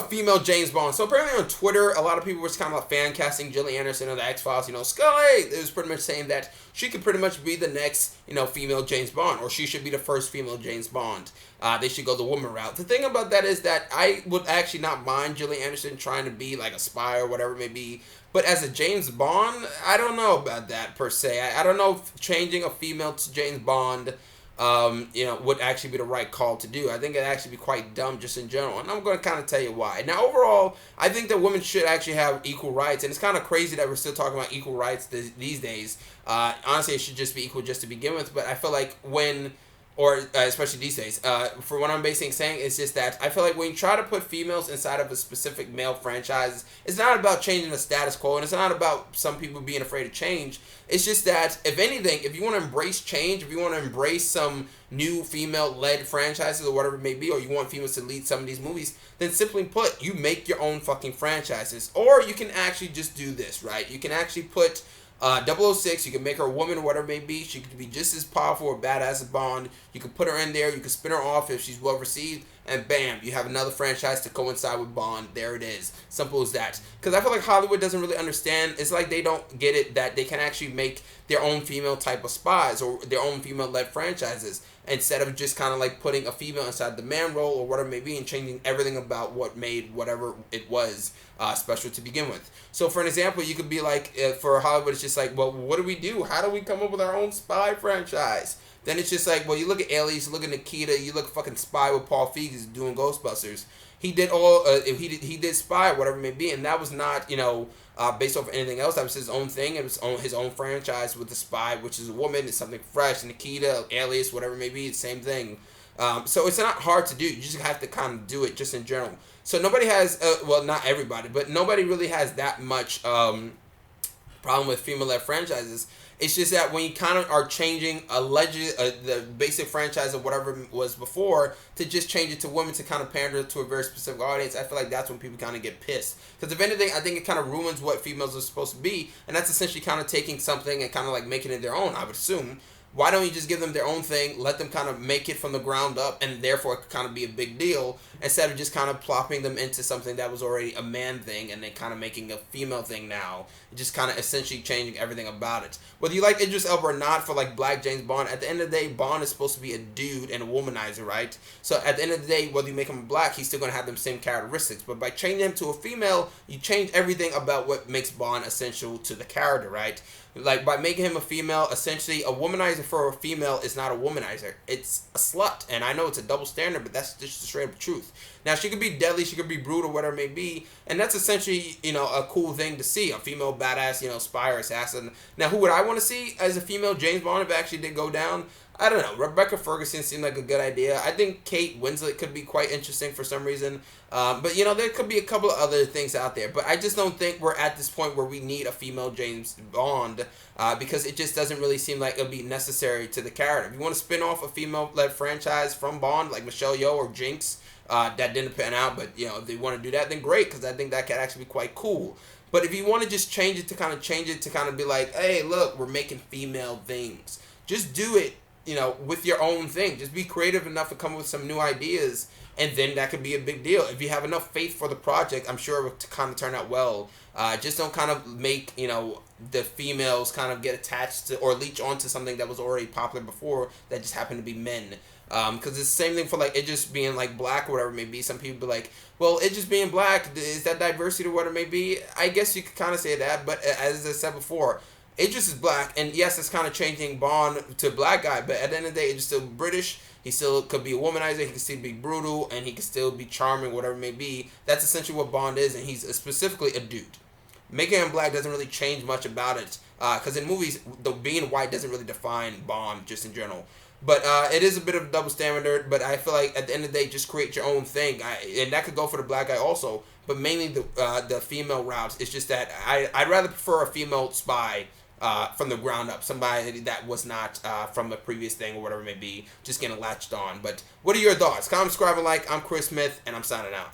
female James Bond. So apparently on Twitter, a lot of people were kind of like fan casting Gillian Anderson of the X-Files. Scully. It was pretty much saying that she could pretty much be the next, female James Bond, or she should be the first female James Bond. They should go the woman route. The thing about that is that I would actually not mind Gillian Anderson trying to be like a spy or whatever it may be. But as a James Bond, I don't know about that per se. I don't know if changing a female to James Bond would actually be the right call to do. I think it'd actually be quite dumb just in general. And I'm going to kind of tell you why. Now, overall, I think that women should actually have equal rights. And it's kind of crazy that we're still talking about equal rights these days. Honestly, it should just be equal just to begin with. But I feel like especially these days, for what I'm basically saying, is just that I feel like when you try to put females inside of a specific male franchise, it's not about changing the status quo, and it's not about some people being afraid of change. It's just that, if anything, if you want to embrace change, if you want to embrace some new female-led franchises or whatever it may be, or you want females to lead some of these movies, then simply put, you make your own fucking franchises. Or you can actually just do this, right? You can actually put 006, you can make her a woman or whatever it may be. She could be just as powerful or badass as Bond. You can put her in there, you can spin her off if she's well received, and bam, you have another franchise to coincide with Bond. There it is. Simple as that. Because I feel like Hollywood doesn't really understand. It's like they don't get it that they can actually make their own female type of spies or their own female-led franchises, instead of just kind of like putting a female inside the man role or whatever it may be and changing everything about what made whatever it was special to begin with. So for an example, you could be like, for Hollywood, it's just like, well, what do we do? How do we come up with our own spy franchise? Then it's just like, well, you look at Alias, you look at Nikita, you look fucking Spy with Paul Feig doing Ghostbusters. He did he did Spy, whatever it may be, and that was not, based off of anything else. That was his own thing. It was his own franchise with the Spy, which is a woman. It's something fresh. Nikita, Alias, whatever it may be, it's the same thing. So it's not hard to do. You just have to kind of do it just in general. So nobody has, not everybody, but nobody really has that much problem with female-led franchises. It's just that when you kind of are changing the basic franchise of whatever it was before to just change it to women to kind of pander to a very specific audience, I feel like that's when people kind of get pissed. Because if anything, I think it kind of ruins what females are supposed to be, and that's essentially kind of taking something and kind of like making it their own, I would assume. Why don't you just give them their own thing, let them kind of make it from the ground up, and therefore it could kind of be a big deal, instead of just kind of plopping them into something that was already a man thing and then kind of making a female thing now. Just kind of essentially changing everything about it. Whether you like Idris Elba or not, for like Black James Bond, at the end of the day, Bond is supposed to be a dude and a womanizer, right? So at the end of the day, whether you make him black, he's still going to have them same characteristics. But by changing him to a female, you change everything about what makes Bond essential to the character, right? Like, by making him a female, essentially, a womanizer for a female is not a womanizer. It's a slut. And I know it's a double standard, but that's just the straight up truth. Now, she could be deadly, she could be brutal, whatever it may be. And that's essentially, a cool thing to see. A female badass, spy or assassin. Now, who would I want to see as a female James Bond if it actually did go down? I don't know. Rebecca Ferguson seemed like a good idea. I think Kate Winslet could be quite interesting for some reason. But, there could be a couple of other things out there. But I just don't think we're at this point where we need a female James Bond because it just doesn't really seem like it'll be necessary to the character. If you want to spin off a female-led franchise from Bond, like Michelle Yeoh or Jinx, that didn't pan out. But, if they want to do that, then great, because I think that could actually be quite cool. But if you want to just change it to kind of be like, hey, look, we're making female things. Just do it. With your own thing. Just be creative enough to come up with some new ideas, and then that could be a big deal. If you have enough faith for the project, I'm sure it will kind of turn out well. Just don't kind of make, the females kind of get attached to or leech onto something that was already popular before that just happened to be men. Because it's the same thing for, like, it just being, like, black or whatever it may be. Some people be like, well, it just being black, is that diversity or whatever it may be? I guess you could kind of say that, but as I said before, Idris is black, and yes, it's kind of changing Bond to a black guy, but at the end of the day, Idris is still British. He still could be a womanizer, he can still be brutal, and he can still be charming, whatever it may be. That's essentially what Bond is, and he's specifically a dude. Making him black doesn't really change much about it, because in movies, being white doesn't really define Bond, just in general. But it is a bit of a double standard, but I feel like at the end of the day, just create your own thing. And that could go for the black guy also, but mainly the female routes. It's just that I'd rather prefer a female spy from the ground up, somebody that was not from a previous thing or whatever it may be, just getting latched on. But what are your thoughts? Comment, subscribe, and like. I'm Chris Smith, and I'm signing out.